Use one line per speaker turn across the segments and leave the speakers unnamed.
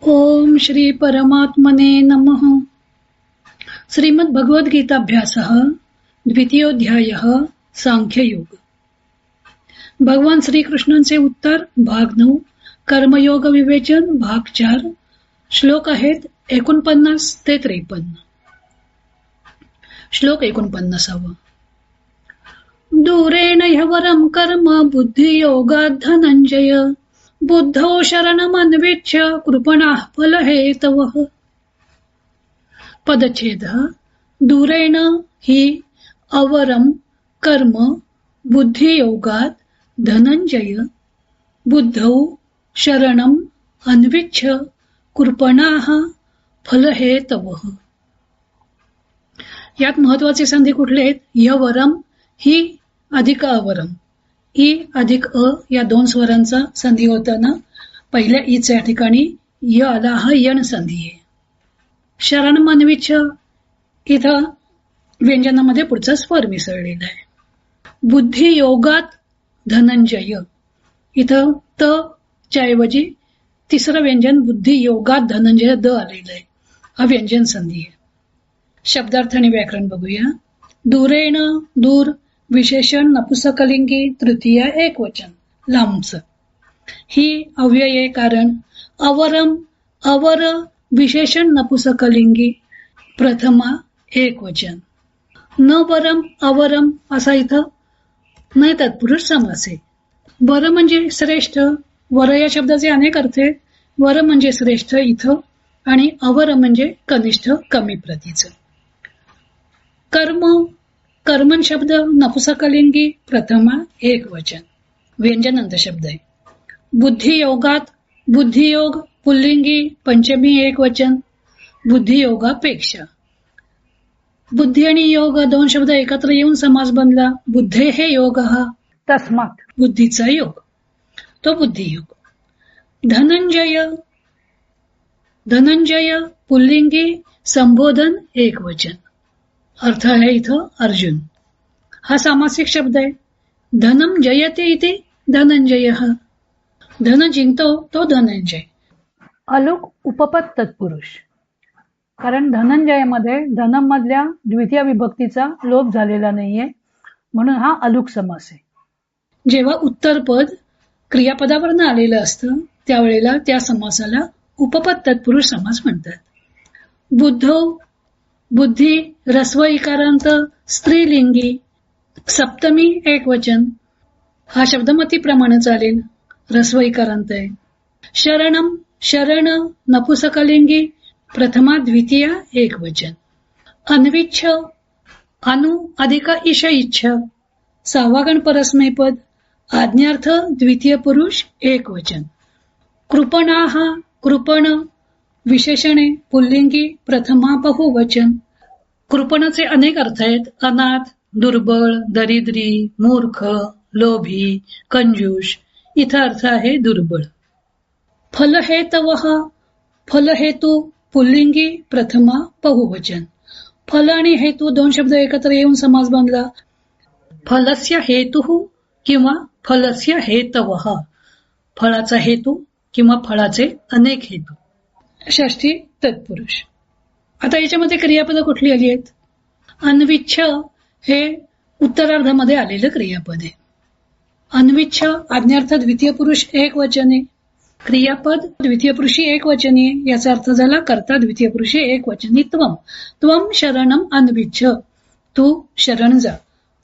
ओम श्री परमात्मने नमः. श्रीमद् भगवद्गीताभ्यासः द्वितीयोऽध्यायः सांख्ययोग. भगवान श्रीकृष्णांचे उत्तर भाग 9, कर्मयोग विवेचन भाग 4. श्लोक आहेत 49 ते 53. श्लोक 49. दूरेण ह्यवरं कर्म बुद्धियोगात् धनंजय बुद्धौ शरणमन्विच्य कृपणाः फलहेतवः. पदच्छेदः. दूरेण हि अवरम कर्म बुद्धियोगात् धनंजय बुद्धौ शरणम अन्विच्छ कृपणाः फलहेतवः. यात महत्वाचे संधी कुठले आहेत? यवरम ही अधिक अवरम, ई अधिक अ या दोन स्वरांचा संधी होताना पहिल्या ईच्या या ठिकाणी य आला, हा यण संधी आहे. शरण मानवीच इथं व्यंजनामध्ये पुढचा स्वर मिसळलेला आहे. बुद्धी योगात धनंजय इथं त च्या ऐवजी तिसरं व्यंजन बुद्धी योगात धनंजय द आलेलं आहे. हा व्यंजन संधी आहे. शब्दार्थ आणि व्याकरण बघूया. दूरेण दूर, विशेषण नपुसकलिंगी, तृतीय एकवचन लांबच. ही अव्यय कारण. अवरम अवर, विशेषण नपुसकलिंगी, प्रथमा एकवचन. न वरम अवरम असा इथं न तत्पुरुष समास आहे. वर म्हणजे श्रेष्ठ. वर या शब्दाचे अनेक अर्थ आहेत. वर म्हणजे श्रेष्ठ इथं, आणि अवर म्हणजे कनिष्ठ कमी प्रतीचं. कर्म कर्मन शब्द नपुसकलिंगी, प्रथमा एकवचन व्यंजनांत शब्द आहे. बुद्धियोगात बुद्धियोग पुल्लिंगी, पंचमी एकवचन बुद्धियोगापेक्षा. बुद्धी आणि योग दोन शब्द एकत्र येऊन समास बनला. बुद्धे हे योग, हा तस्मात बुद्धीचा योग, तो बुद्धियोग. धनंजय धनंजय पुल्लिंगी, संबोधन एकवचन. अर्थ आहे इथं अर्जुन. हा सामासिक शब्द आहे. धनम जयते इथे धनंजय, धन जिंकतो तो धनंजय. अलुक उपपद तत्पुरुष, कारण धनंजयमध्ये धनम मधल्या द्वितीय विभक्तीचा लोप झालेला नाहीये, म्हणून हा अलुक समास आहे. जेव्हा उत्तरपद क्रियापदावरनं आलेलं असतं त्यावेळेला त्या समासाला उपपद तत्पुरुष समास म्हणतात. बुद्धो बुद्धी रस्व इकारांत स्त्रीलिंगी, सप्तमी एकवचन. हा शब्द मतीप्रमाणे चालेल, रस्व इकारांत आहे. शरणम शरण नपुसकलिंगी, प्रथमा द्वितीय एकवचन. अन्विच्छ अनु अधिक ईश इच्छ, सहावा गण परस्मैपद, आज्ञार्थ द्वितीय पुरुष एकवचन. कृपणाः कृपण विशेषणे पुल्लिंगी, प्रथमा बहुवचन. कृपणाचे अनेक अर्थ आहेत. अनाथ, दुर्बळ, दरिद्री, मूर्ख, लोभी, कंजूष. इथं अर्थ आहे दुर्बळ. फलहेतवः फलहेतू पुल्लिंगी, प्रथमा बहुवचन. फल आणि हेतू दोन शब्द एकत्र येऊन समास बांधला. फलस्य हेतुः किंवा फलस्य हेतवः, फळाचा हेतू किंवा फळाचे अनेक हेतू. षष्ठी तत्पुरुष. आता याच्यामध्ये क्रियापद कुठली आली आहेत? अन्विच्छ हे उत्तरार्धामध्ये आलेलं क्रियापद आहे. अन्विच्छ आज्ञार्थ द्वितीय पुरुष एक वचने. क्रियापद द्वितीय पुरुषी एक वचनी, याचा अर्थ झाला कर्ता द्वितीय पुरुषी एक वचनी. त्वम त्वम शरणम अन्विच्छ, तू शरण जा.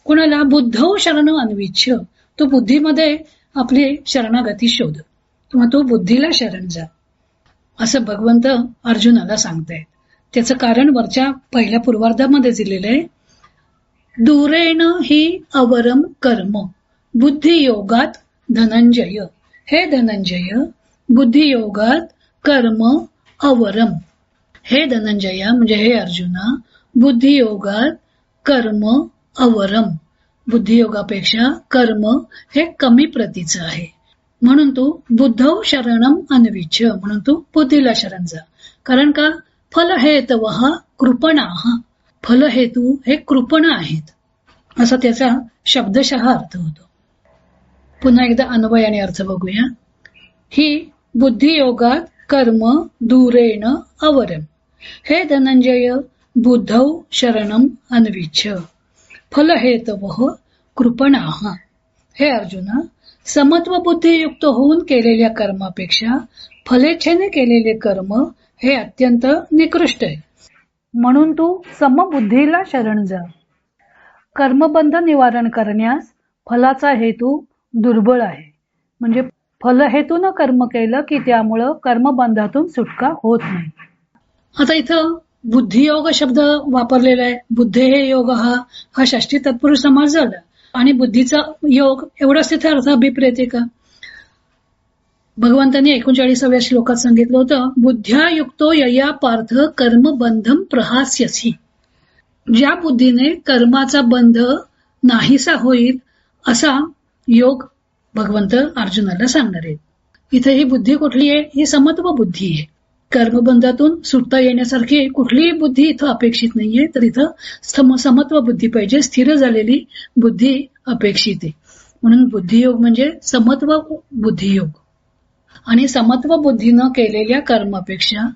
कुणाला? बुद्धौ शरणम अन्विच्छ, तू बुद्धीमध्ये आपली शरणागती शोध किंवा तू बुद्धीला शरण जा, असं भगवंत अर्जुनाला सांगतायत. त्याचं कारण वरच्या पहिल्या पूर्वार्धामध्ये दिलेलं आहे. दूरेण हि अवरम कर्म बुद्धियोगात धनंजय, हे धनंजय बुद्धियोगात कर्म अवरम. हे धनंजया म्हणजे हे अर्जुना, बुद्धियोगात कर्म अवरम, बुद्धियोगापेक्षा कर्म हे कमी प्रतीचं आहे. म्हणून तू बुद्धौ शरणम अन्विच्छ, म्हणून तू बुद्धीला शरण जा. कारण का? फलहेतवः कृपणाः, फलहेतू हे कृपण आहेत, असा त्याचा शब्दशः अर्थ होतो. पुन्हा एकदा अन्वय आणि अर्थ बघूया. ही बुद्धियोगात कर्म दूरेण अवरम. हे धनंजय, बुद्धौ शरणम अन्विच्छ फलहेतवः कृपणाः. हे अर्जुना, समत्व बुद्धियुक्त होऊन केलेल्या कर्मापेक्षा फलेच्छेने केलेले कर्म हे अत्यंत निकृष्ट आहे. म्हणून तू समबुद्धीला शरण जा. कर्मबंध निवारण करण्यास फलाचा हेतू दुर्बळ आहे. म्हणजे फलहेतून कर्म केलं की त्यामुळं कर्मबंधातून सुटका होत नाही. आता इथं बुद्धियोग शब्द वापरलेला आहे. बुद्धे हे योग हा षष्ठी तत्पुरुष समास झाला आणि बुद्धीचा योग एवढाच तिथे अर्थाभिप्रेत आहे का? भगवंतांनी 39व्या श्लोकात सांगितलं होतं, बुद्ध्या युक्तो यया पार्थ कर्मबंधम प्रहास्यसी. ज्या बुद्धीने कर्माचा बंध नाहीसा होईल असा योग भगवंत अर्जुनाला सांगणार आहेत. इथे ही बुद्धी कुठली आहे? ही समत्व बुद्धी आहे. कर्मबंधातून सुटता येण्यासारखी कुठलीही बुद्धी इथं अपेक्षित नाहीये. तर इथं समत्व बुद्धी पाहिजे, स्थिर झालेली बुद्धी अपेक्षित आहे. म्हणून बुद्धियोग म्हणजे समत्व बुद्धियोग. आणि समत्व बुद्धीनं केलेल्या कर्मापेक्षा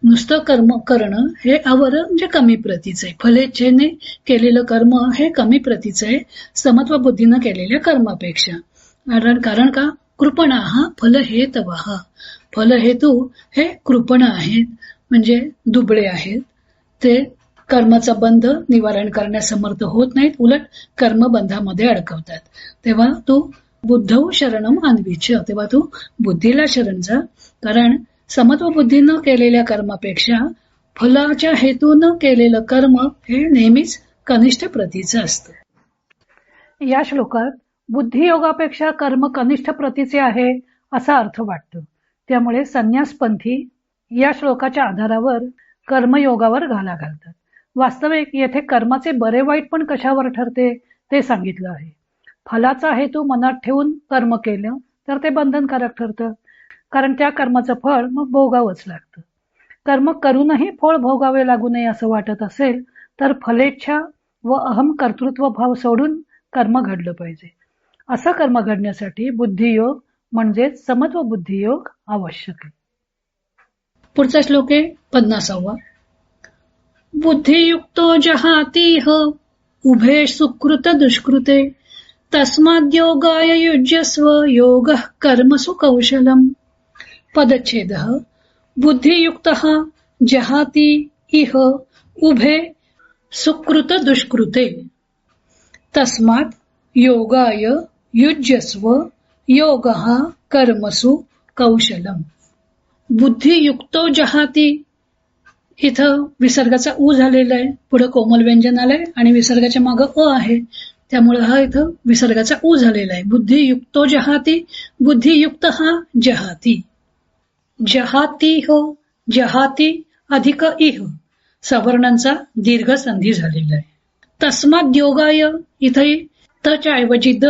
नुसतं कर्म करणं हे अवर म्हणजे कमी प्रतीचं आहे. फलेच्छेने केलेलं कर्म हे कमी प्रतीचं आहे समत्व बुद्धीनं केलेल्या कर्मापेक्षा. कारण का? कृपणा फलहेतवः. फलहेतू हे कृपण आहेत, म्हणजे दुबळे आहेत. ते कर्माचा बंध निवारण करण्यास समर्थ होत नाहीत, उलट कर्मबंधामध्ये अडकवतात. तेव्हा तू बुद्धौ शरणम अन्विच्छ. तेव्हा तू बुद्धीला शरण जा. कारण समत्व बुद्धीनं केलेल्या कर्मापेक्षा फलाच्या हेतून केलेलं कर्म हे नेहमीच कनिष्ठ प्रतीचं असतं. या श्लोकात बुद्धियोगापेक्षा कर्म कनिष्ठ प्रतीचे आहे असा अर्थ वाटतो. त्यामुळे संन्यासपंथी या श्लोकाच्या आधारावर कर्मयोगावर घाला घालतात. वास्तविक येथे कर्माचे बरे वाईट पण कशावर ठरते ते सांगितलं आहे. फलाचा हेतू मनात ठेवून कर्म केलं तर ते बंधनकारक ठरतं, कारण त्या कर्माचं फळ मग भोगावंच लागतं. कर्म करूनही फळ भोगावे लागू नये असं वाटत असेल तर फलेच्छा व अहम कर्तृत्व भाव सोडून कर्म घडलं पाहिजे. असं कर्म घडण्यासाठी बुद्धियोग म्हणजेच समत्व बुद्धियोग आवश्यक आहे. पुढचा श्लोक आहे 50वा. बुद्धियुक्तो जहातीह उभे सुकृत दुष्कृते तस्माद्योगाय युज्यस्व योगः कर्मसु कौशलम्. पदच्छेदः. बुद्धियुक्तः जहाति इह उभे सुकृत दुष्कृते तस्मात् योगाय युज्यस्व योगः कर्मसु कौशलम्. बुद्धियुक्तो जहाती. इथं विसर्गाचा उ झालेला आहे, पुढे कोमल व्यंजन आलंय आणि विसर्गाच्या मागे अ आहे, त्यामुळे हा इथं विसर्गाचा उ झालेला आहे. बुद्धियुक्तो जहाती, बुद्धियुक्त जहाती. जहाती हो, जहाती अधिक इह सवर्णांचा दीर्घ संधी झालेला आहे. तस्मात् योगाय, इथे तच्या ऐवजी द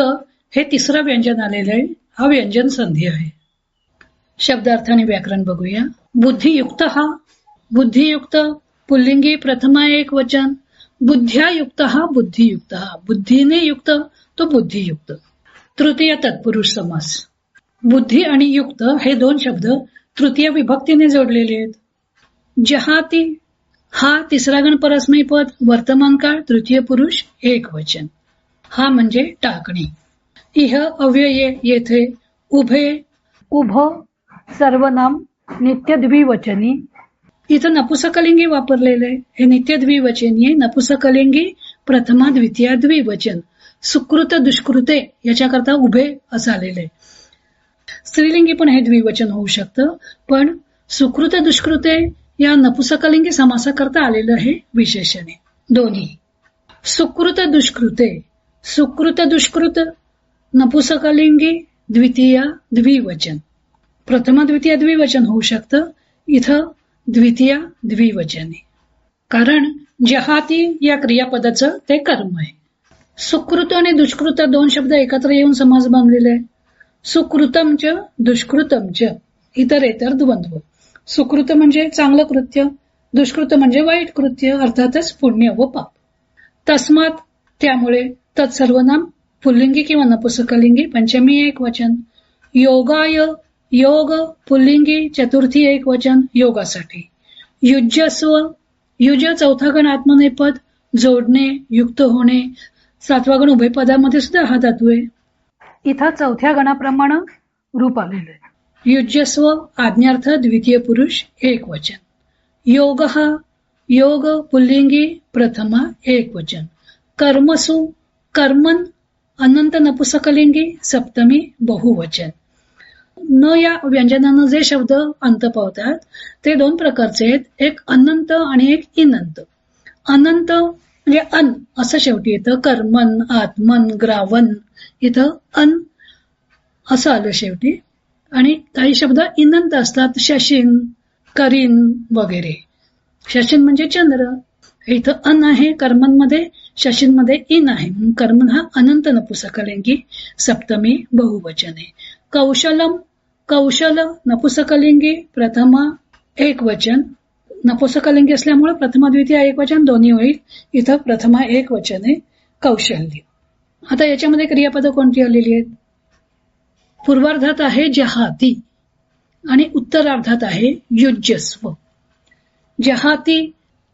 हे तिसरं व्यंजन आलेलं आहे, हा व्यंजन संधी आहे. शब्दार्थ आणि व्याकरण बघूया. बुद्धियुक्त बुद्धियुक्त पुल्लिंगी प्रथमा एक वचन. बुद्ध्यायुक्त बुद्धियुक्त, बुद्धीने युक्त तो बुद्धियुक्त. तृतीय तत्पुरुष समास. बुद्धी आणि युक्त हे दोन शब्द तृतीय विभक्तीने जोडलेले आहेत. जहाती हा तिसरा गण परस्मै पद, वर्तमान काळ, तृतीय पुरुष एक वचन. हा म्हणजे टाकणे. इह अव्यये येथे उभे, उभ सर्वनाम नित्य द्विवचनी. इथं नपुसकलिंगी वापरलेलं आहे. हे नित्य द्विवचनी आहे. नपुसकलिंगी प्रथमा द्वितीय द्विवचन. सुकृत दुष्कृते याच्याकरता उभे असं आलेलं आहे. स्त्रीलिंगी पण हे द्विवचन होऊ शकतं, पण सुकृत दुष्कृते या नपुसकलिंगी समासाकरता आलेलं हे विशेषण आहे. दोन्ही सुकृत दुष्कृते, सुकृत दुष्कृत नपुसकलिंगी द्वितीय द्विवचन. प्रथमा द्वितीय द्विवचन होऊ शकतं, इथं द्वितीय द्विवचन आहे. कारण जहाती या क्रियापदाचं ते कर्म आहे. सुकृत आणि दुष्कृत दोन शब्द एकत्र येऊन समास बांधलेले आहे. सुकृतम च दुष्कृतम च, इतरेतर द्वंद्व. सुकृत म्हणजे चांगलं कृत्य, दुष्कृत म्हणजे वाईट कृत्य, अर्थातच पुण्य व पाप. तस्मात त्यामुळे, तत्सर्वनाम पुल्लिंगी किंवा नपुसकलिंगी पंचमी एक वचन. योगाय योग पुल्लिंगी चतुर्थी एक वचन योगासाठी. युज्यस्व युज चौथा गण आत्मनेपद जोडणे युक्त होणे. सातवा गण उभय पदामध्ये सुद्धा हा धातू आहे. इथं चौथ्या गणाप्रमाणे रूप आलेलं आहे. युज्यस्व आज्ञार्थ द्वितीय पुरुष एक वचन. योग योग पुल्लिंगी प्रथमा एक वचन. कर्मसु कर्मन अनंत नपुसकलिंगी सप्तमी बहुवचन. न या व्यंजनानं जे शब्द अंत पावतात ते दोन प्रकारचे आहेत. एक अनंत आणि एक इनंत. अनंत म्हणजे अन असं शेवटी येतं. कर्मन आत्मन ग्रावन इथं अन असं आलं शेवटी. आणि काही शब्द इनंत असतात. शशीन करीन वगैरे. शशीन म्हणजे चंद्र. इथं अन आहे कर्मनमध्ये, शशीनमध्ये इन आहे. कर्मन हा अनंत नपुसकलिंगी सप्तमी बहुवचन आहे. कौशलम कौशल नपुसकलिंगी प्रथमा एक वचन. नपुसकलिंगी असल्यामुळे प्रथमा द्वितीय एक वचन दोन्ही होईल. इथं प्रथमा एक वचन आहे कौशल्य. आता याच्यामध्ये क्रियापद कोणती आलेली आहेत? पूर्वार्धात आहे जहाती आणि उत्तरार्धात आहे युज्यस्व. जहाती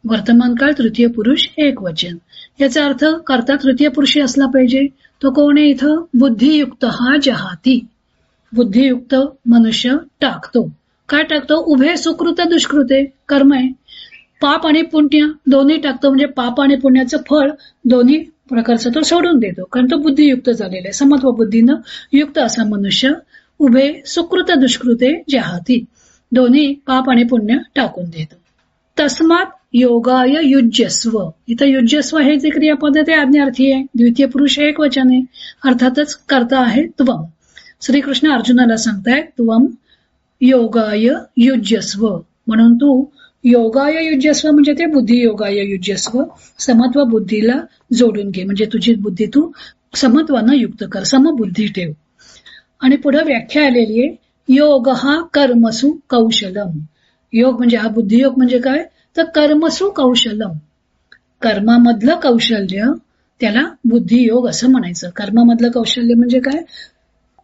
वर्तमानकाळ तृतीय पुरुष एक वचन. याचा अर्थ कर्ता तृतीय पुरुषी असला पाहिजे. तो कोण आहे इथं? बुद्धियुक्त हा जहाती. बुद्धियुक्त मनुष्य टाकतो. काय टाकतो? उभे सुकृत दुष्कृते कर्म आहे. पाप आणि पुण्य दोन्ही टाकतो. म्हणजे पाप आणि पुण्याचं फळ दोन्ही प्रकारचं तो सोडून देतो. कारण तो बुद्धियुक्त झालेला आहे. समत्व बुद्धीनं युक्त असा मनुष्य उभे सुकृत दुष्कृते जहाती दोन्ही पाप आणि पुण्य टाकून देतो. तस्मात योगाय युज्यस्व. इथं युज्यस्व हे जे क्रियापद आहे ते आज्ञार्थी आहे. द्वितीय पुरुष एक वचन आहे. अर्थातच कर्ता आहे त्वम. श्रीकृष्ण अर्जुनाला सांगताय त्वम योगाय युज्यस्व. म्हणून तू योगाय युज्यस्व म्हणजे ते बुद्धी योगाय युज्यस्व. समत्व बुद्धीला जोडून घे. म्हणजे तुझी बुद्धी तू समत्वानं युक्त कर. समबुद्धी ठेव. आणि पुढे व्याख्या आलेली आहे. योग हा कर्मसु कौशलम. योग म्हणजे हा बुद्धियोग म्हणजे काय? तर कर्मसु कौशलम. कर्मामधलं कौशल्य त्याला बुद्धियोग असं म्हणायचं. कर्मामधलं कौशल्य म्हणजे काय?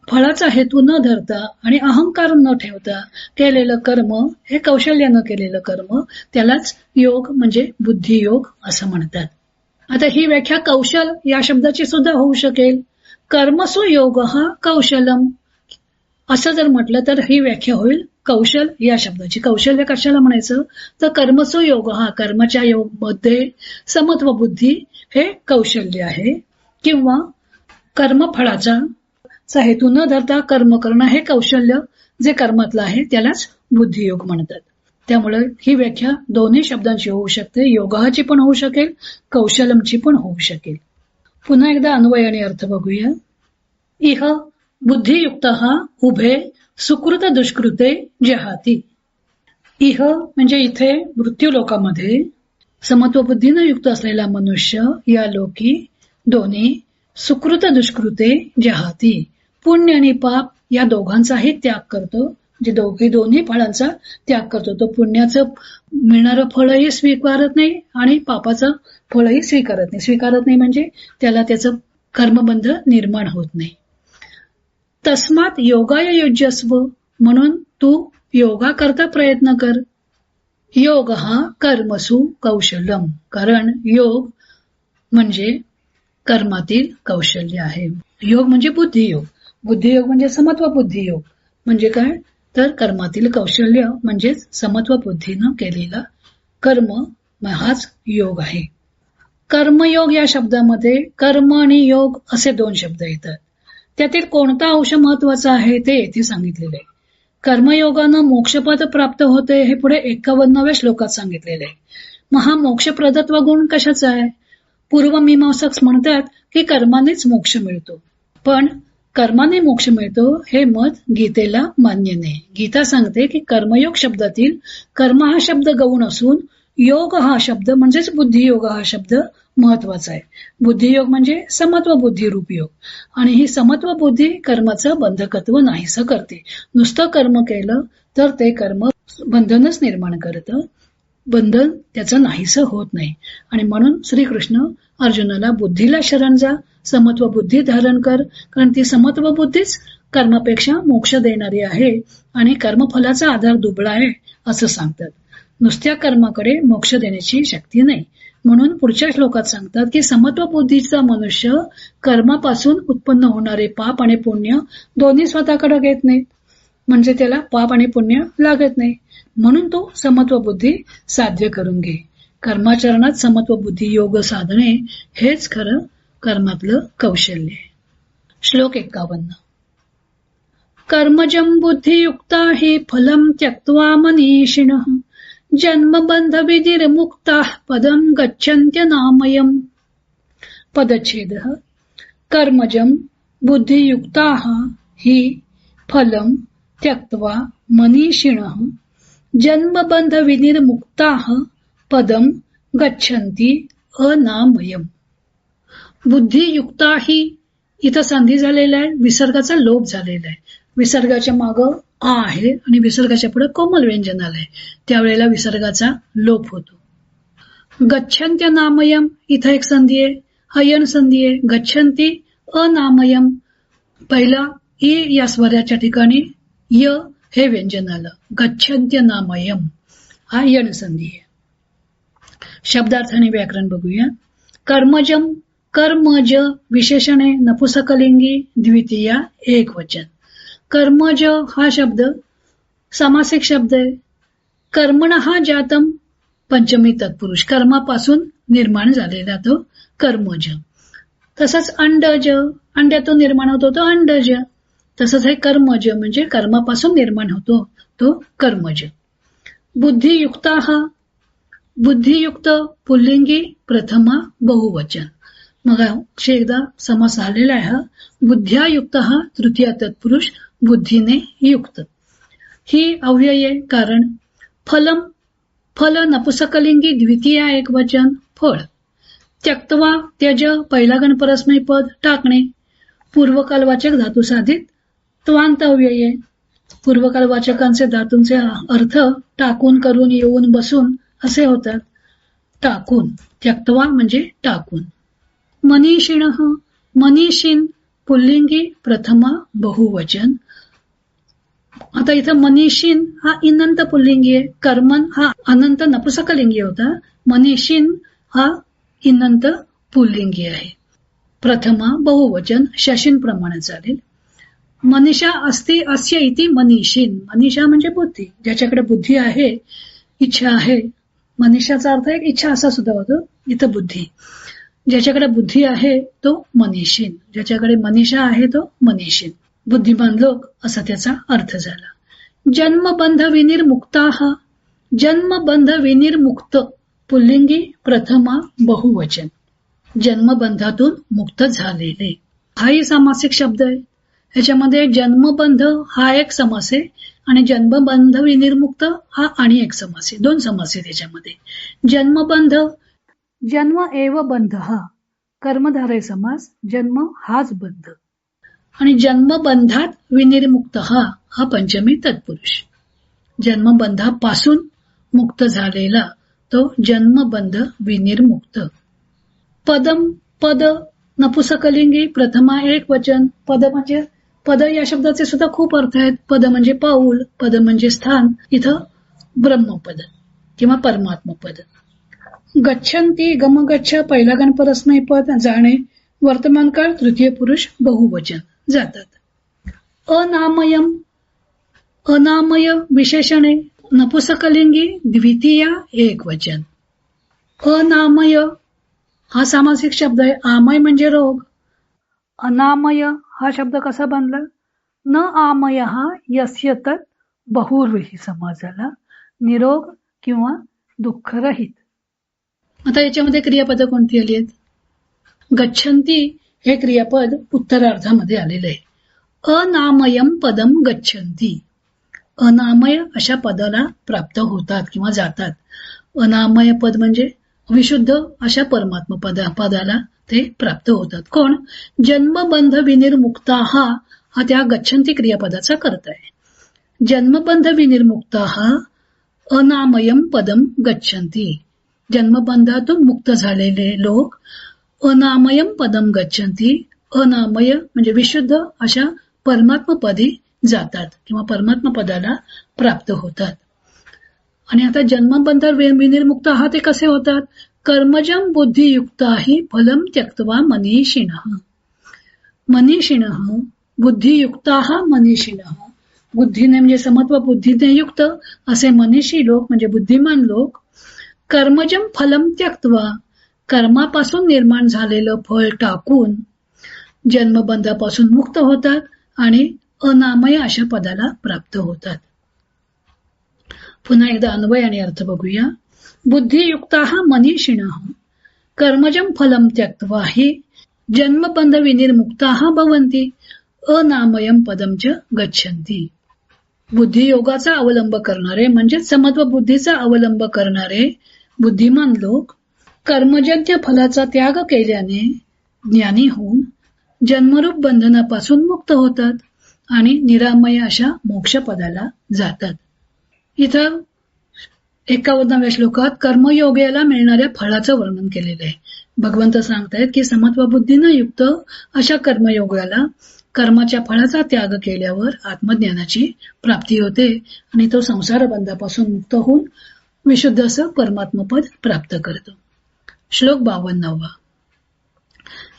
फळाचा हेतू न धरता आणि अहंकार न ठेवता केलेलं कर्म हे कौशल्यानं केलेलं कर्म त्यालाच योग म्हणजे बुद्धियोग असं म्हणतात. आता ही व्याख्या कौशल या शब्दाची सुद्धा होऊ शकेल. कर्मसु योग हा कौशलम असं जर म्हटलं तर ही व्याख्या होईल कौशल या शब्दाची. कौशल्य कशाला म्हणायचं? तर कर्मसु योग हा कर्माच्या योग मध्ये समत्व बुद्धी हे कौशल्य आहे. किंवा कर्मफळाचा हेतू न धरता कर्म करणं हे कौशल्य जे कर्मातलं आहे त्यालाच बुद्धियोग म्हणतात. त्यामुळे ही व्याख्या दोन्ही शब्दांची होऊ शकते. योगाची पण होऊ शकेल, कौशलमची पण होऊ शकेल. पुन्हा एकदा अन्वय आणि अर्थ बघूया. इह बुद्धियुक्त हा उभे सुकृत दुष्कृते जहाती. इह म्हणजे इथे मृत्यू लोकामध्ये समत्व बुद्धीनं युक्त असलेला मनुष्य या लोकी दोन्ही सुकृत दुष्कृते जहाती. पुण्य आणि पाप या दोघांचाही त्याग करतो. म्हणजे दोन्ही फळांचा त्याग करतो. तो पुण्याचं मिळणारं फळही स्वीकारत नाही आणि पापाचं फळही स्वीकारत नाही. स्वीकारत नाही म्हणजे त्याला त्याचं कर्मबंध निर्माण होत नाही. तस्मात योगाय युज्यस्व. म्हणून तू योगा करता प्रयत्न कर. योग हा कर्मसु कौशलम. कारण योग म्हणजे कर्मातील कौशल्य आहे. योग म्हणजे बुद्धियोग. बुद्धियोग म्हणजे समत्व बुद्धियोग. म्हणजे काय? तर कर्मातील कौशल्य म्हणजेच समत्व बुद्धीनं केलेला कर्म हाच योग आहे. कर्मयोग या शब्दामध्ये कर्म आणि योग असे दोन शब्द येतात. त्यातील कोणता अंश महत्वाचा आहे ते येथे सांगितलेले आहे. कर्मयोगानं मोक्षपद प्राप्त होते हे पुढे 51व्या श्लोकात सांगितलेले आहे. मग हा मोक्षप्रदत्व गुण कशाचा आहे? पूर्वमीमांसक म्हणतात की कर्मानेच मोक्ष मिळतो. पण कर्माने मोक्ष मिळतो हे मत गीतेला मान्य नाही. गीता सांगते की कर्मयोग शब्दातील कर्म हा शब्द गौण असून योग हा शब्द म्हणजेच बुद्धियोग हा शब्द महत्वाचा आहे. बुद्धियोग म्हणजे समत्व बुद्धी रूप योग. आणि ही समत्व बुद्धी कर्माचं बंधकत्व नाहीसं करते. नुसतं कर्म केलं तर ते कर्म बंधनच निर्माण करतं. बंधन त्याचं नाहीसं होत नाही. आणि म्हणून श्रीकृष्ण अर्जुनाला बुद्धीला शरण जा, समत्व बुद्धी धारण कर. कारण ती समत्व बुद्धीच कर्मापेक्षा मोक्ष देणारी आहे आणि कर्मफलाचा आधार दुबळा आहे असं सांगतात. नुसत्या कर्माकडे मोक्ष देण्याची शक्ती नाही. म्हणून पुढच्या श्लोकात सांगतात की समत्व बुद्धीचा मनुष्य कर्मापासून उत्पन्न होणारे पाप आणि पुण्य दोन्ही स्वतःकडे घेत नाहीत. म्हणजे त्याला पाप आणि पुण्य लागत नाही. म्हणून तो समत्व बुद्धी साध्य करून घे. कर्माचरणात समत्व बुद्धी योग साधणे हेच खरं कर्मातलं कौशल्य आहे. श्लोक 51. कर्मजं बुद्धियुक्ता हि फलं त्यक्त्वा मनीषिणः जन्मबंध विधिर्मुक्ताः पदं गच्छन्त्यनामयम्. पदच्छेदः. कर्मजं बुद्धियुक्ताः हि फलं त्यक्त्वा मनीषिणः जन्मबंध विधिर्मुक्ताः पदं गच्छन्ति अनामयम्. बुद्धियुक्ता ही इथं संधी झालेला आहे, विसर्गाचा लोप झालेला आहे. विसर्गाच्या मागं आ आहे आणि विसर्गाच्या पुढे कोमल व्यंजन आलंय, त्यावेळेला विसर्गाचा लोप होतो. गच्छन्त्य नामयम इथं एक संधी आहे, हयन संधी आहे. गच्छन्ती अनामयम, पहिला ई या स्वराच्या ठिकाणी य हे व्यंजन आलं. गच्छन्त्य नामयम हा यण संधी आहे. शब्दार्थ आणि व्याकरण बघूया. कर्मजम, कर्मज विशेषणे नपुसकलिंगी द्वितीया एक वचन. कर्मज हा शब्द सामासिक शब्द आहे. कर्मण हा जातम पंचमी तत्पुरुष, कर्मापासून निर्माण झालेला तो कर्मज. तसंच अंडज, अंड्यातून निर्माण होतो तो अंडज. तसंच हे कर्मज म्हणजे कर्मापासून निर्माण होतो तो कर्मज. बुद्धियुक्त हा, बुद्धियुक्त पुल्लिंगी प्रथमा बहुवचन. मग एकदा समास झालेला आहे. हा बुद्ध्यायुक्त हा तृतीय तत्पुरुष, बुद्धीने युक्त. ही अव्यय आहे कारण फलम, फल नपुसकलिंगी द्वितीय एक वचन फळ. त्यक्तवा त्यज पहिला गणपरस्मै पद टाकणे. पूर्वकालवाचक धातू साधित त्वांत अव्यय आहे. पूर्वकालवाचकांचे धातूंचे अर्थ टाकून, करून, येऊन, बसून असे होतात. टाकून, त्यक्तवा म्हणजे टाकून. मनीषिण, मनीषिन पुल्लिंगी प्रथमा बहुवचन. आता इथं मनीषिन हा इनंत पुल्लिंगी आहे. कर्मन हा अनंत नपुसकलिंगी होता. मनीषिन हा इनंत पुल्लिंगी आहे. प्रथमा बहुवचन शशीन प्रमाणे चालेल. मनीषा अस्ति अस्य इति मनीषिन. मनीषा म्हणजे बुद्धी, ज्याच्याकडे बुद्धी आहे, इच्छा आहे. मनीषाचा अर्थ एक इच्छा असा सुद्धा होतो. इथं बुद्धी, ज्याच्याकडे बुद्धी आहे तो मनीषिन, ज्याच्याकडे मनीषा आहे तो मनीषिन, बुद्धिमान लोक असा त्याचा अर्थ झाला. जन्मबंध विनिर्मुक्ता हा, जन्मबंध विनिर्मुक्त पुल्लिंगी प्रथमा बहुवचन. जन्मबंधातून मुक्त झालेले हाही सामासिक शब्द आहे. ह्याच्यामध्ये जन्मबंध हा एक समास आहे आणि जन्मबंध विनिर्मुक्त हा आणि एक समास आहे. दोन समास आहे त्याच्यामध्ये. जन्मबंध, जन्म एव बंध हा कर्मधारय समास, जन्म हाच बंध. आणि जन्मबंधात विनिर्मुक्त हा पंचमी तत्पुरुष. जन्मबंधापासून मुक्त झालेला तो जन्मबंध विनिर्मुक्त. पदम, पद नपुसकलिंगी प्रथमा एक वचन. पद म्हणजे, पद या शब्दाचे सुद्धा खूप अर्थ आहेत. पद म्हणजे पाऊल, पद म्हणजे स्थान. इथं ब्रह्मपद किंवा परमात्मपद. गच्छन्ती गमगच्छ पहिला गणपरस्मै पद जाणे. वर्तमान काळ तृतीय पुरुष बहुवचन जातात. अनामयम, अनामय विशेषणे नपुसकलिंगी द्वितीया एक वचन. अनामय हा सामासिक शब्द आहे. आमय म्हणजे रोग. अनामय हा शब्द कसा बनला? न आमय हा यस्य तत् बहुर्विही समास झाला. निरोग किंवा दुःखरहित. आता याच्यामध्ये क्रियापद कोणती आली आहेत? गच्छन्ती हे क्रियापद उत्तरार्धामध्ये आलेले आहे. अनामयम पदम गच्छन्ती. अनामय अशा पदाला प्राप्त होतात किंवा जातात. अनामय पद म्हणजे विशुद्ध अशा परमात्मा पदाला ते प्राप्त होतात. कोण? जन्मबंध विनिर्मुक्ता हा त्या गच्छन्ती क्रियापदाचा कर्ता आहे. जन्मबंध विनिर्मुक्ता अनामयम पदम गच्छन्ती. जन्मबंधातून मुक्त झालेले लोक अनामयम पदम गच्छन्ती. अनामय म्हणजे विशुद्ध अशा परमात्मपदी जातात किंवा परमात्मपदाला प्राप्त होतात. आणि आता जन्मबंध विनिर्मुक्त ते कसे होतात? कर्मजम बुद्धियुक्ताहि फलम त्यक्त्वा मनीषिणः. मनीषिणः बुद्धियुक्ताः मनीषिणः, बुद्धीने म्हणजे समत्व बुद्धीने युक्त असे मनीषी लोक म्हणजे बुद्धिमान लोक, कर्मजम फलम त्यक्त्वा कर्मापासून निर्माण झालेलं फळ टाकून जन्मबंधापासून मुक्त होतात आणि अनामय अशा पदाला प्राप्त होतात. पुन्हा एकदा अन्वय आणि अर्थ बघूया. बुद्धियुक्ताः मनीषिणः कर्मजं फलं त्यक्त्वा हि जन्मबंध विनिर्मुक्ताः भवन्ति अनामयं पदं च गच्छन्ति. बुद्धियोगाचा अवलंब करणारे म्हणजे समत्व बुद्धीचा अवलंब करणारे बुद्धिमान लोक कर्मजन्य फलाचा त्याग केल्याने ज्ञानी होऊन जन्मरूप बंधनापासून मुक्त होतात आणि निरामय अशा मोक्षपदाला जातात. इथं 51व्या श्लोकात कर्मयोगाला मिळणाऱ्या फळाचं वर्णन केलेलं आहे. भगवंत सांगतायत की समत्व बुद्धीनं युक्त अशा कर्मयोगाला कर्माच्या फळाचा त्याग केल्यावर आत्मज्ञानाची प्राप्ती होते आणि तो संसार बंधापासून मुक्त होऊन विशुद्ध असं परमात्मपद प्राप्त करतो. श्लोक 52.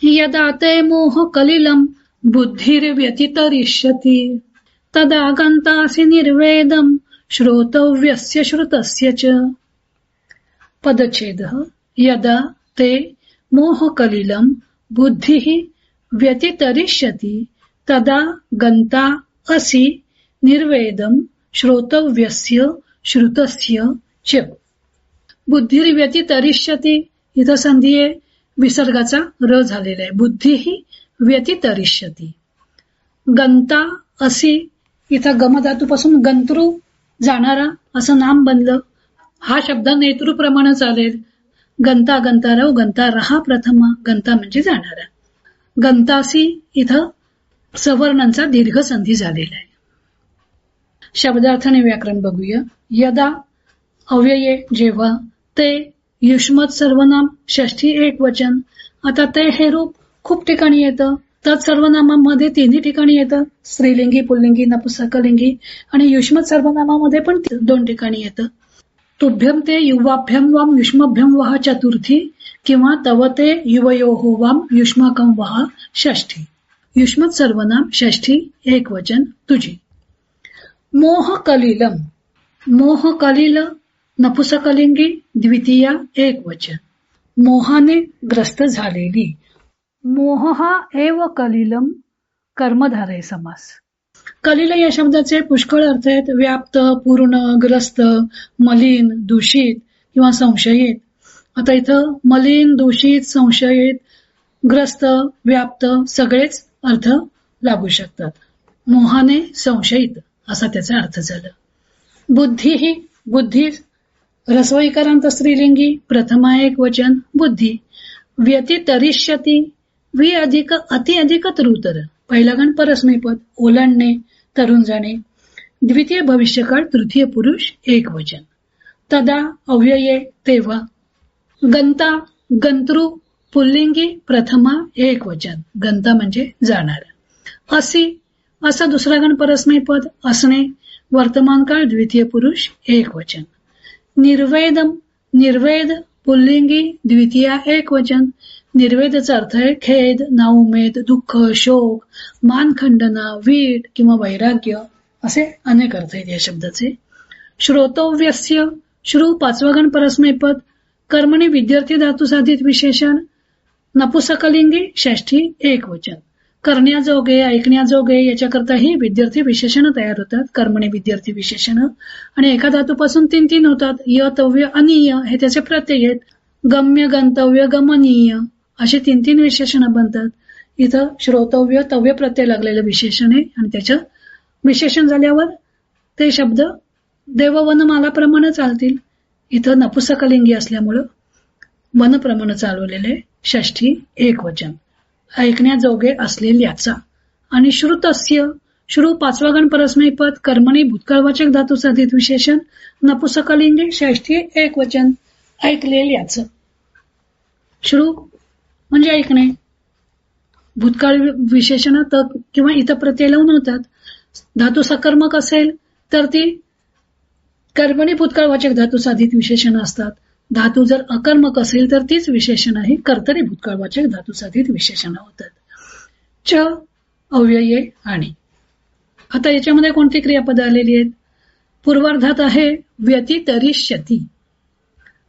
यदा ते मोह कलिलम बुद्धिर्व्यतितरिष्यति तदा गन्तासि निर्वेदम श्रोतव्यस्य श्रुतस्य च. पदच्छेदः. यदा ते मोहकलिलं बुद्धिः व्यतितरिष्यति तदा गन्ता असि निर्वेदं श्रोतव्यस्य श्रुतस्य च. बुद्धिर्व्यतितरिष्यति इथं संधी आहे विसर्गाचा र झालेला आहे. बुद्धिः व्यतितरिष्यति. गन्ता असि इथं गम धातूपासून गंतरू जाणारा असं नाम बनलं. हा शब्द नेतृ प्रमाणे चालेल. गंता गंताराव गंता रहा प्रथमा. गंता म्हणजे जाणारा. गंतासी इथं सवर्णांचा दीर्घ संधी झालेला आहे. शब्दार्थ आणि व्याकरण बघूया. यदा अव्यये जेव्हा, ते युष्मत सर्वनाम षष्ठी एक वचन. आता ते हे रूप खूप ठिकाणी येतं. तत् सर्वनामामध्ये तिन्ही ठिकाणी येतं. स्त्रीलिंगी, पुल्लिंगी, नपुंसकलिंगी आणि युष्मत सर्वनामामध्ये पण 2 ठिकाणी येतं. तुभ्यम ते युवाभ्यम वाम युष्मभ्यम वहा चतुर्थी किंवा तव ते युवयोः वाम युष्माकम वहा षष्ठी. युष्मत सर्वनाम षष्ठी एक वचन तुझी. मोह कलिलम. मोह कलिल नपुंसकलिंगी द्वितीया एक वचन. मोहाने ग्रस्त झालेली. मोह हा एव कलिलम कर्मधारय समास. कलिल या शब्दाचे पुष्कळ अर्थ आहेत. व्याप्त, पूर्ण, ग्रस्त, मलिन, दूषित किंवा संशयित. आता इथं मलिन, दूषित, संशयित, ग्रस्त, व्याप्त सगळेच अर्थ लागू शकतात. मोहाने संशयित असा त्याचा अर्थ झाला. बुद्धी ही बुद्धी रसोईकारांत स्त्रीलिंगी प्रथमा एक वचन बुद्धी. व्यतितरिष्यति वि अधिक अति अधिक तरुतर. पहिला गण परस्मैपद ओलांडणे, तरुण जाणे. द्वितीय भविष्यकाळ तृतीय पुरुष एक वचन. तदा अव्यये तेव्हा. गंता गंतृ पुल्लिंगी प्रथमा एक वचन. गंता म्हणजे जाणारा. असी असा दुसरा गण परस्मैपद असणे वर्तमान काळ द्वितीय पुरुष एक वचन. निर्वेदम निर्वेद पुल्लिंगी द्वितीया एक वचन. निर्वेदचा अर्थ आहे खेद, नाउमेद, दुःख, शोक, मानखंडना, वीट किंवा वैराग्य असे अनेक अर्थ आहेत या शब्दाचे. श्रोतव्यस्य श्रु पाचवा गण परस्मैपद कर्मणी विद्यार्थी धातू साधित विशेषण. नपुंसकलिंगी षष्ठी एक वचन. करण्याजोगे, ऐकण्याजोगे याच्याकरताही विद्यार्थी विशेषण तयार होतात. कर्मणी विद्यार्थी विशेषण आणि एका धातूपासून 3 होतात. यतव्य, अनीय हे त्याचे प्रत्यय आहेत. गम्य, गंतव्य, गमनीय असे 3 विशेषण बनतात. इथं श्रोतव्य तव्य प्रत्यय लागलेलं विशेषण आहे आणि त्याचं विशेषण झाल्यावर ते शब्द देववनमालाप्रमाणे चालतील. इथं नपुंसकलिंगी असल्यामुळं वनप्रमाणे चालवलेले षष्ठी एक वचन. ऐकण्याजोगे असलेल्याचा. आणि श्रुतस्य श्रु पाचवा गण परस्मैपद कर्मणी भूतकाळवाचक धातू साधित विशेषण. नपुंसकलिंगी षष्ठी एक वचन. ऐकलेल्याचं. श्रु म्हणजे ऐकणे. भूतकाळ विशेषण किंवा इतर प्रत्यय लावून होतात. धातू सकर्मक असेल तर ती कर्मणी भूतकाळवाचक धातू साधित विशेषण असतात. धातू जर अकर्मक असेल तर तीच विशेषण आहे कर्तरी भूतकाळवाचक धातू साधित विशेषण होतात. च, अव्यये, आणि. आता याच्यामध्ये कोणती क्रियापद आलेली आहेत? पूर्वार्धात आहे व्यतितरिष्यती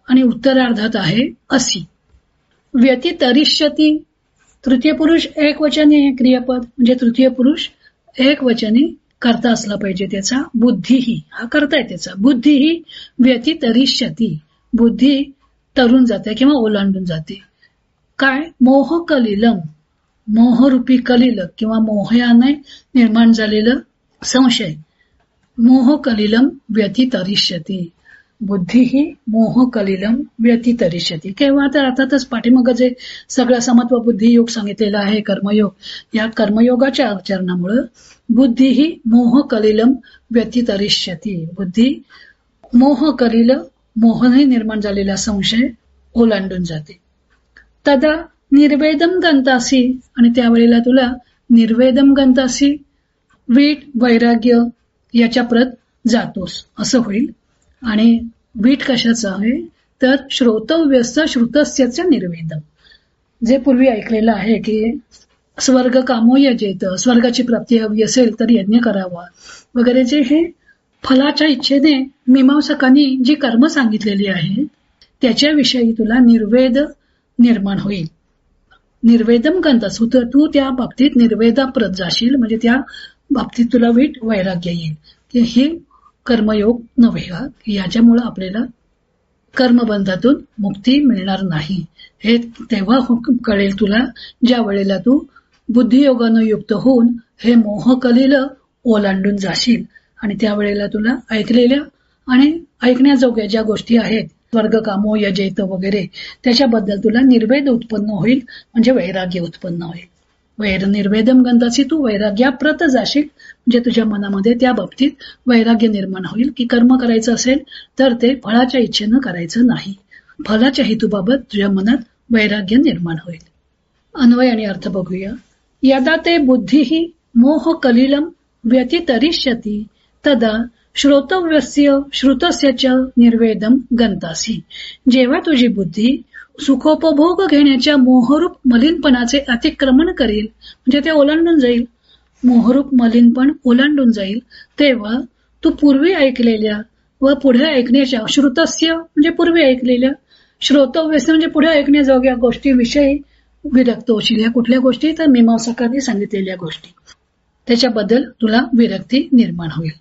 आणि उत्तरार्धात आहे असी. व्यतितरिष्यती तृतीय पुरुष एक वचनी क्रियापद, म्हणजे तृतीय पुरुष एक वचनी कर्ता असला पाहिजे. त्याचा बुद्धीही, हा कर्ता आहे त्याचा. बुद्धीही व्यतितरिष्यती, बुद्धी तरून जाते किंवा ओलांडून जाते. काय? मोह कलिलम, मोहरूपी कलिल किंवा मोहयाने निर्माण झालेलं संशय. मोह कलिलम व्यतितरिष्यती, बुद्धीही मोह कलिलम व्यतितरिष्यती. केव्हा? तर अर्थातच पाठीमागं जे सगळं समत्व बुद्धियोग सांगितलेलं आहे, कर्मयोग, या कर्मयोगाच्या आचरणामुळे बुद्धीही मोह कलिलम व्यतितरिष्यती, बुद्धी मोह कलिल, मोहने निर्माण झालेला संशय ओलांडून जाते. तदा निर्वेदम गंतासी, आणि त्यावेळेला तुला निर्वेदम गंतासी, वीट वैराग्य याच्या प्रत जातोस असं होईल. आणि वीट कशाचं आहे? तर श्रोतव्यस्त श्रुतस्यच निर्वेदम, जे पूर्वी ऐकलेलं आहे की स्वर्ग कामो यजेत, स्वर्गाची प्राप्ती हवी असेल तर यज्ञ करावा वगैरे, जे हे फलाच्या इच्छेने मीमांसकांनी जी कर्म सांगितलेली आहे त्याच्याविषयी तुला निर्वेद निर्माण होईल. निर्वेदम गंतास, तू त्या बाबतीत निर्वेदाप्रत जाशील, म्हणजे त्या बाबतीत तुला वीट वैराग्य येईल की हे कर्मयोग नव्हे हा, याच्यामुळे आपल्याला कर्मबंधातून मुक्ती मिळणार नाही. हे तेव्हा कळेल तुला ज्या वेळेला तू बुद्धियोगानं युक्त होऊन हे मोह कलिल ओलांडून जाशील, आणि त्यावेळेला तुला ऐकलेल्या आणि ऐकण्याजोग्या ज्या गोष्टी आहेत, स्वर्ग कामो यजेत वगैरे, त्याच्याबद्दल तुला निर्वेद उत्पन्न होईल, म्हणजे वैराग्य उत्पन्न होईल. निर्वेदम गंधाची तू वैराग्याप्रत जाशील, म्हणजे तुझ्या मनामध्ये त्या बाबतीत वैराग्य निर्माण होईल की कर्म करायचं असेल तर ते फळाच्या इच्छेनं करायचं नाही, फलाच्या हेतूबाबत तुझ्या मनात वैराग्य निर्माण होईल. अन्वय आणि अर्थ बघूया. यदा ते बुद्धिही मोह कलिलम व्यतितरिष्यती तदा श्रोतव्यस्य श्रुतस्य च निर्वेदम गंतासी, जेव्हा तुझी बुद्धी सुखोपभोग घेण्याच्या मोहरूप मलिनपणाचे अतिक्रमण करील, म्हणजे ते ओलांडून जाईल, मोहरूप मलिनपण ओलांडून जाईल, तेव्हा तू पूर्वी ऐकलेल्या व पुढे ऐकण्याच्या, श्रुतस्य म्हणजे पूर्वी ऐकलेल्या, श्रोतव्यस्य म्हणजे पुढे ऐकण्याजोग्या गोष्टीविषयी विरक्त होशील. या कुठल्या गोष्टी? तर मीमांसकांनी सांगितलेल्या गोष्टी, त्याच्याबद्दल तुला विरक्ती निर्माण होईल.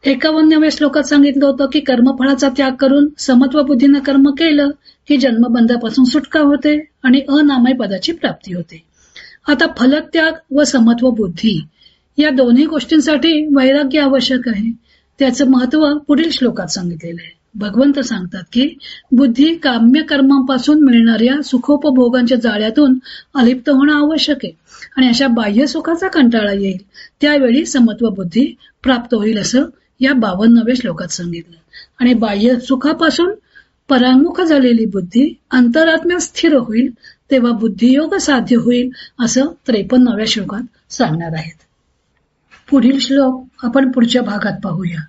51व्या श्लोकात सांगितलं होतं की कर्मफळाचा त्याग करून समत्व बुद्धीनं कर्म केलं की जन्मबंधापासून सुटका होते आणि अनामय पदाची प्राप्ती होते. आता फलत्याग व समत्व बुद्धी या दोन्ही गोष्टींसाठी वैराग्य आवश्यक आहे. त्याचं महत्व पुढील श्लोकात सांगितलेलं आहे. भगवंत सांगतात की बुद्धी काम्य कर्मांपासून मिळणाऱ्या सुखोपभोगांच्या जाळ्यातून अलिप्त होणं आवश्यक आहे, आणि अशा बाह्य सुखाचा कंटाळा येईल त्यावेळी समत्व बुद्धी प्राप्त होईल असं या 52व्या श्लोकात सांगितलं. आणि बाह्य सुखापासून परांमुख झालेली बुद्धी अंतरात्म्यात स्थिर होईल तेव्हा बुद्धियोग साध्य होईल असं 53व्या श्लोकात सांगणार आहेत. पुढील श्लोक आपण पुढच्या भागात पाहूया.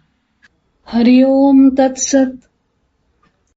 हरिओम तत्सत.